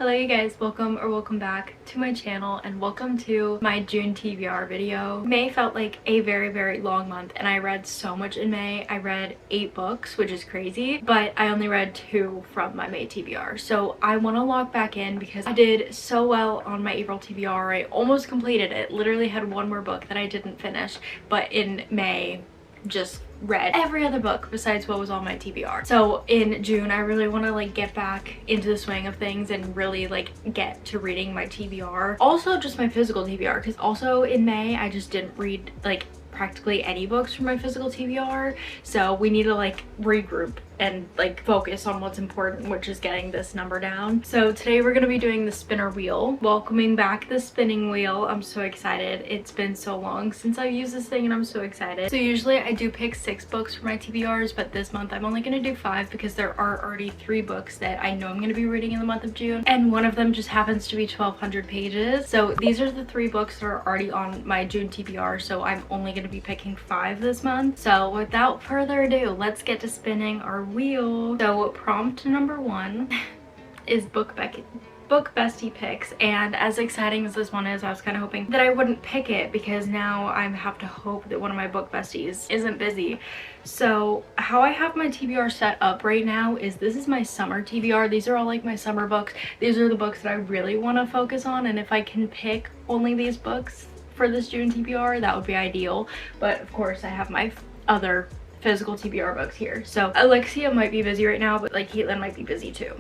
Hello you guys, welcome back to my channel and welcome to my June TBR video. May felt like a very long month and I read so much in May. I read 8 books, which is crazy, but I only read 2 from my May TBR. So I want to log back in because I did so well on my April TBR. I almost completed it, literally had one more book that I didn't finish, but in May just read every other book besides what was on my TBR. So in June I really want to get back into the swing of things and really get to reading my TBR, also just my physical TBR, because also in May I just didn't read practically any books from my physical TBR. So we need to regroup and focus on what's important, which is getting this number down. So today we're going to be doing the spinner wheel, welcoming back the spinning wheel. I'm so excited. It's been so long since I've used this thing and I'm so excited. So usually I do pick 6 books for my TBRs, but this month I'm only going to do 5 because there are already 3 books that I know I'm going to be reading in the month of June, and one of them just happens to be 1200 pages. So these are the 3 books that are already on my June TBR, so I'm only going to be picking 5 this month. So without further ado, let's get to spinning our wheel. So prompt number 1 is book bestie picks, and as exciting as this one is, I was kind of hoping that I wouldn't pick it because now I have to hope that one of my book besties isn't busy. So how I have my TBR set up right now is this is my summer TBR. These are all my summer books. These are the books that I really want to focus on, and if I can pick only these books for this June TBR, that would be ideal. But of course I have my other physical TBR books here. So Alexia might be busy right now, but Caitlin might be busy too.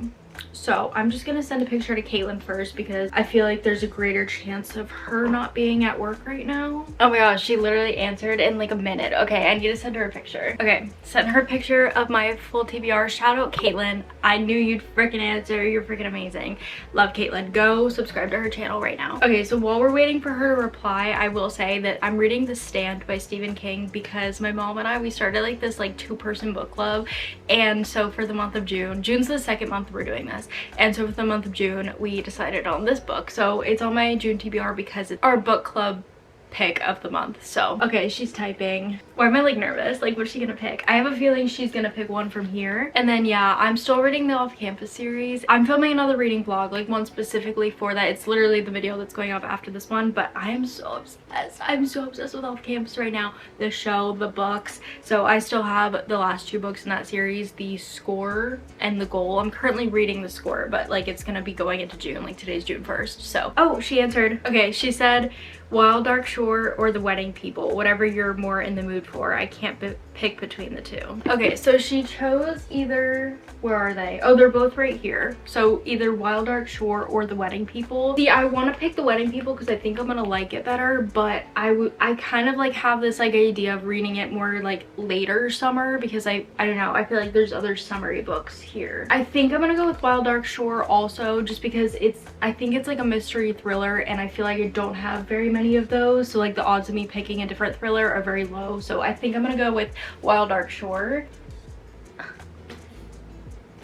So I'm just gonna send a picture to Caitlin first because I feel like there's a greater chance of her not being at work right now. Oh my gosh, she literally answered in a minute. Okay, I need to send her a picture. Okay, sent her a picture of my full TBR. Shout out Caitlin. I knew you'd freaking answer. You're freaking amazing. Love Caitlin. Go subscribe to her channel right now. Okay, so while we're waiting for her to reply, I will say that I'm reading The Stand by Stephen King because my mom and I, we started this 2-person book club, and so for the month of June's the 2nd month we're doing this, and so for the month of June we decided on this book. So it's on my June TBR because it's our book club pick of the month. So okay, she's typing. Why am I nervous? What's she gonna pick? I have a feeling she's gonna pick one from here. And then yeah, I'm still reading the off-campus series. I'm filming another reading vlog, one specifically for that. It's literally the video that's going up after this one, but I am so obsessed. I'm so obsessed with off-campus right now. The show, the books. So I still have the last 2 books in that series, The Score and The Goal. I'm currently reading The Score, but it's gonna be going into June. Today's June 1st. So oh, she answered. Okay, she said Wild Dark Shore or The Wedding People, whatever you're more in the mood for. I can't pick between the 2. Okay, so she chose either, where are they? Oh, they're both right here. So either Wild Dark Shore or The Wedding People. See, I want to pick The Wedding People because I think I'm gonna like it better, but I kind of have this idea of reading it more later summer because I don't know, I feel there's other summery books here. I think I'm gonna go with Wild Dark Shore also, just because I think it's a mystery thriller, and I feel I don't have very many of those, so the odds of me picking a different thriller are very low. So I think I'm gonna go with Wild Dark Shore.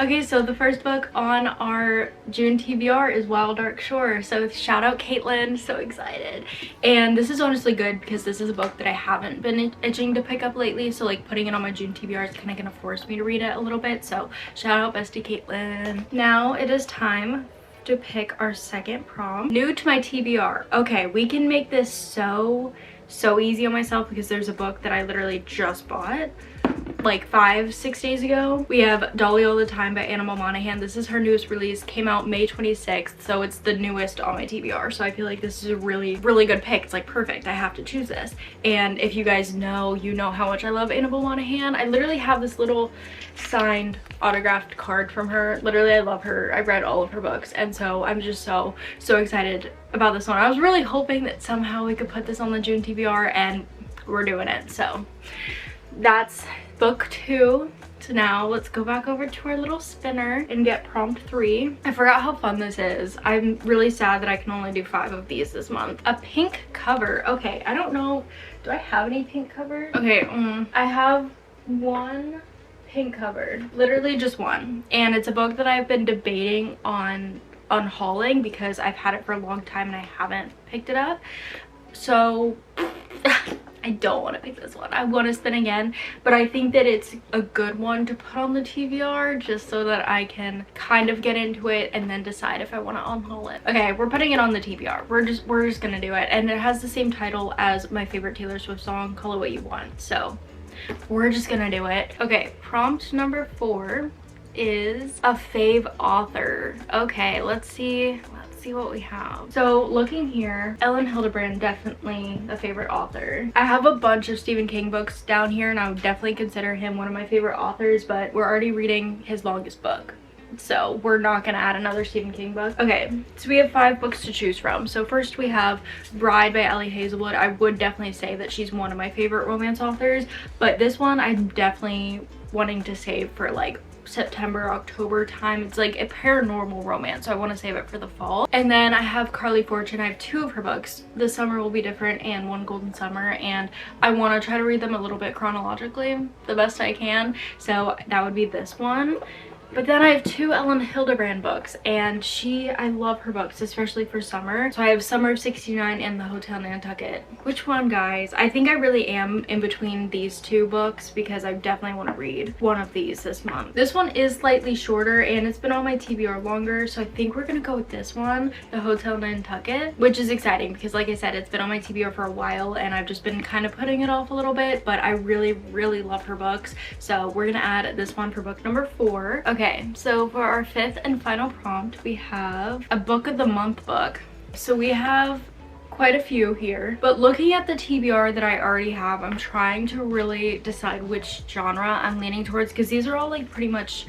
Okay, so the first book on our June TBR is Wild Dark Shore. So shout out Caitlin, so excited. And this is honestly good because this is a book that I haven't been itching to pick up lately. So putting it on my June TBR is kind of gonna force me to read it a little bit. So shout out bestie Caitlin. Now it is time to pick our second prompt. New to my TBR. Okay, we can make this so easy on myself because there's a book that I literally just bought 5-6 days ago. We have Dolly All the Time by Anna Monahan. This is her newest release, came out May 26th, so it's the newest on my TBR. So I feel this is a really good pick. It's perfect, I have to choose this. And if you guys know, you know how much I love Anna Monahan. I literally have this little signed autographed card from her. Literally, I love her. I read all of her books, and so I'm just so excited about this one. I was really hoping that somehow we could put this on the June TBR, and we're doing it. So that's book 2. So now let's go back over to our little spinner and get prompt 3. I forgot how fun this is. I'm really sad that I can only do 5 of these this month. A pink cover. Okay, I don't know. Do I have any pink covers? Okay, I have 1 pink covered. Literally just 1. And it's a book that I've been debating on unhauling because I've had it for a long time and I haven't picked it up. So I don't want to pick this one. I want to spin again, but I think that it's a good one to put on the TBR just so that I can kind of get into it and then decide if I want to unhaul it. Okay, we're putting it on the TBR. We're just gonna do it, and it has the same title as my favorite Taylor Swift song, Call It What You Want. So we're just gonna do it. Okay, prompt number 4 is a fave author. Okay, let's see what we have. So looking here, Elin Hilderbrand, definitely a favorite author. I have a bunch of Stephen King books down here, and I would definitely consider him one of my favorite authors, but we're already reading his longest book, so we're not gonna add another Stephen King book. Okay, so we have 5 books to choose from. So first we have Bride by Ellie Hazelwood. I would definitely say that she's one of my favorite romance authors, but this one I'm definitely wanting to save for like September, October time. It's like a paranormal romance, so I want to save it for the fall. And then I have Carley Fortune. I have 2 of her books, This Summer Will Be Different and One Golden Summer, and I want to try to read them a little bit chronologically the best I can, so that would be this one. But then I have 2 Elin Hilderbrand books, and I love her books, especially for summer. So I have Summer of '69 and The Hotel Nantucket. Which one, guys? I think I really am in between these 2 books because I definitely want to read one of these this month. This one is slightly shorter, and it's been on my TBR longer, so I think we're gonna go with this one, The Hotel Nantucket, which is exciting because, like I said, it's been on my TBR for a while, and I've just been kind of putting it off a little bit, but I really love her books, so we're gonna add this one for book number 4. Okay, so for our 5th and final prompt, we have a book of the month book. So we have quite a few here, but looking at the TBR that I already have, I'm trying to really decide which genre I'm leaning towards because these are all like pretty much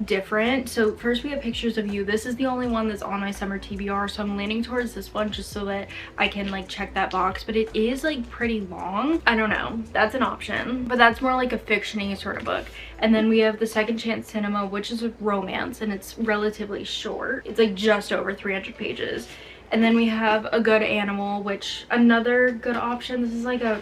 different. So first we have Pictures of You. This is the only one that's on my summer TBR, so I'm leaning towards this one just so that I can like check that box, but it is like pretty long. I don't know, that's an option, but that's more like a fiction-y sort of book. And then we have The Second Chance Cinema, which is a romance, and it's relatively short. It's like just over 300 pages. And then we have A Good Animal, which another good option. This is like a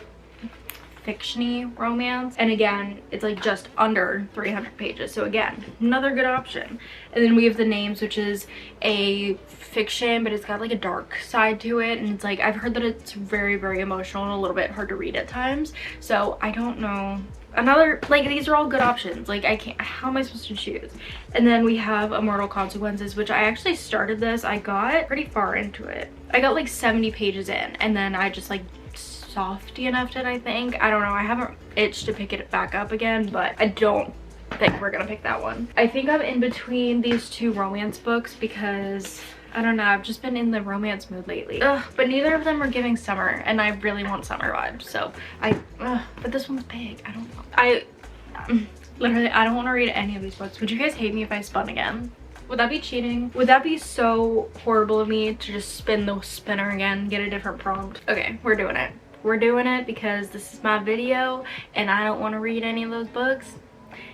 fiction-y romance, and again it's like just under 300 pages, so again another good option. And then we have The Names, which is a fiction, but it's got like a dark side to it, and it's like I've heard that it's very emotional and a little bit hard to read at times, so I don't know. Another, like, these are all good options. Like, I can't, how am I supposed to choose? And then we have Immortal Consequences, which I actually started this. I got pretty far into it. I got like 70 pages in, and then I just like softy enough'd it, I think. I don't know, I haven't itched to pick it back up again, but I don't think we're gonna pick that one. I think I'm in between these 2 romance books because I don't know, I've just been in the romance mood lately. Ugh, but neither of them are giving summer, and I really want summer vibes, so but this one's big. I don't know. Literally, I don't want to read any of these books. Would you guys hate me if I spun again? Would that be cheating? Would that be so horrible of me to just spin the spinner again, get a different prompt? Okay, we're doing it. We're doing it because this is my video, and I don't want to read any of those books,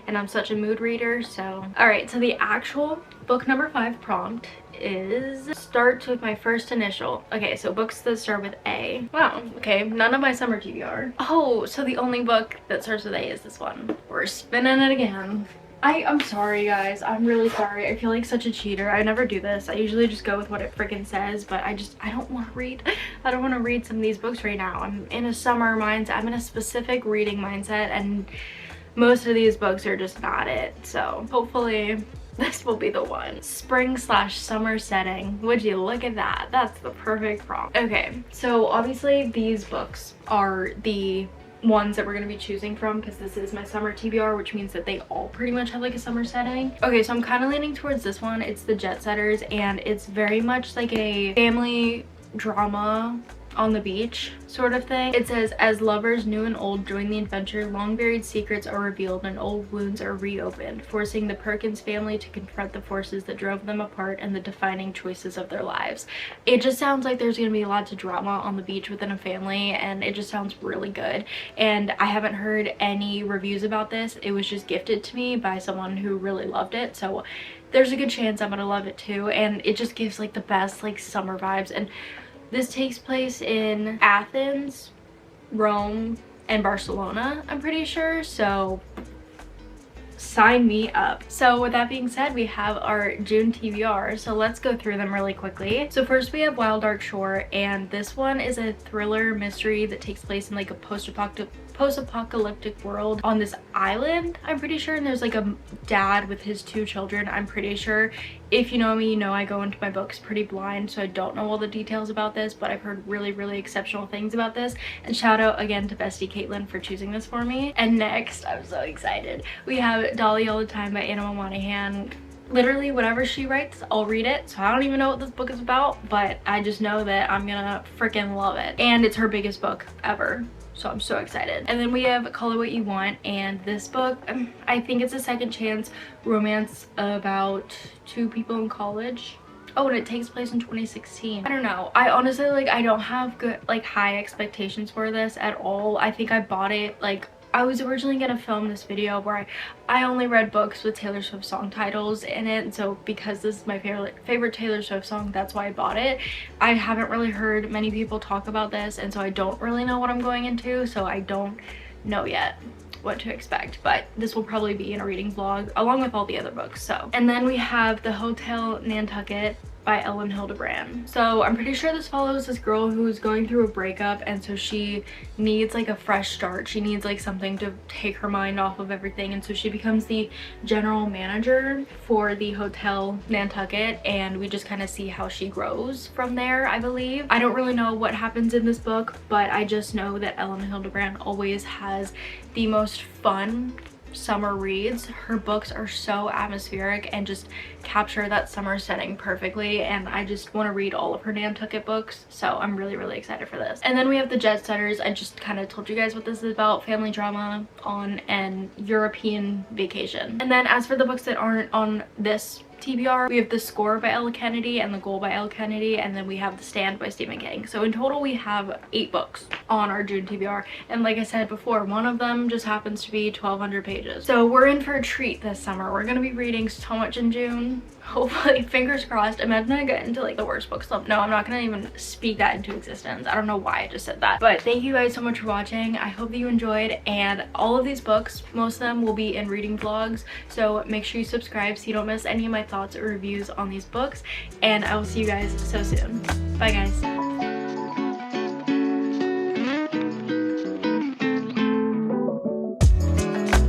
and I'm such a mood reader, so. All right, so the actual book number 5 prompt is starts with my first initial. Okay, so books that start with A. Wow, okay, none of my summer TBR. Oh, so the only book that starts with A is this one. We're spinning it again. I'm sorry, guys. I'm really sorry. I feel like such a cheater. I never do this. I usually just go with what it freaking says, but I don't want to read. I don't want to read some of these books right now. I'm in a summer mindset. I'm in a specific reading mindset, and most of these books are just not it. So hopefully this will be the one. Spring/summer setting. Would you look at that? That's the perfect prompt. Okay, so obviously these books are the ones that we're going to be choosing from because this is my summer TBR, which means that they all pretty much have like a summer setting. Okay, so I'm kind of leaning towards this one. It's The Jet Setters, and it's very much like a family drama on the beach sort of thing. It says, as lovers new and old join the adventure, long buried secrets are revealed and old wounds are reopened, forcing the Perkins family to confront the forces that drove them apart and the defining choices of their lives. It just sounds like there's gonna be lots of drama on the beach within a family, and it just sounds really good. And I haven't heard any reviews about this. It was just gifted to me by someone who really loved it, so there's a good chance I'm gonna love it too. And it just gives like the best like summer vibes. And this takes place in Athens, Rome, and Barcelona, I'm pretty sure. So Sign me up. So with that being said, we have our June TBR. So let's go through them really quickly. So first we have Wild Dark Shore, and this one is a thriller mystery that takes place in like a post-apocalyptic world on this island, I'm pretty sure, and there's like a dad with his 2 children, I'm pretty sure. If you know me, you know I go into my books pretty blind, so I don't know all the details about this, but I've heard really exceptional things about this, and shout out again to bestie Caitlin for choosing this for me. And next, I'm so excited, we have Dolly All the Time by Anna Monahan. Literally whatever she writes, I'll read it. So I don't even know what this book is about, but I just know that I'm gonna freaking love it, and it's her biggest book ever. So I'm so excited. And then we have Call It What You Want, and this book, I think it's a second chance romance about 2 people in college. Oh, and it takes place in 2016. I don't know. I honestly, like, I don't have good, like, high expectations for this at all. I think I bought it, like, I was originally gonna film this video where I only read books with Taylor Swift song titles in it, and so because this is my favorite Taylor Swift song, that's why I bought it. I haven't really heard many people talk about this, and so I don't really know what I'm going into, so I don't know yet what to expect, but this will probably be in a reading vlog along with all the other books. So, and then we have The Hotel Nantucket by Elin Hilderbrand. So I'm pretty sure this follows this girl who's going through a breakup, and so she needs like a fresh start. She needs like something to take her mind off of everything, and so she becomes the general manager for the Hotel Nantucket, and we just kind of see how she grows from there, I believe. I don't really know what happens in this book, but I just know that Elin Hilderbrand always has the most fun summer reads. Her books are so atmospheric and just capture that summer setting perfectly, and I just want to read all of her Nantucket books, so I'm really excited for this. And then we have The Jet Setters. I just kind of told you guys what this is about: family drama on an European vacation. And then as for the books that aren't on this TBR, we have The Score by Elle Kennedy and The Goal by Elle Kennedy, and then we have The Stand by Stephen King. So in total we have 8 books on our June TBR, and like I said before, one of them just happens to be 1,200 pages. So we're in for a treat this summer. We're gonna be reading so much in June. Hopefully, fingers crossed. Imagine I get into like the worst book slump. No, I'm not gonna even speak that into existence. I don't know why I just said that. But thank you guys so much for watching. I hope that you enjoyed, and all of these books, most of them will be in reading vlogs, so make sure you subscribe so you don't miss any of my thoughts or reviews on these books, and I will see you guys so soon. Bye guys.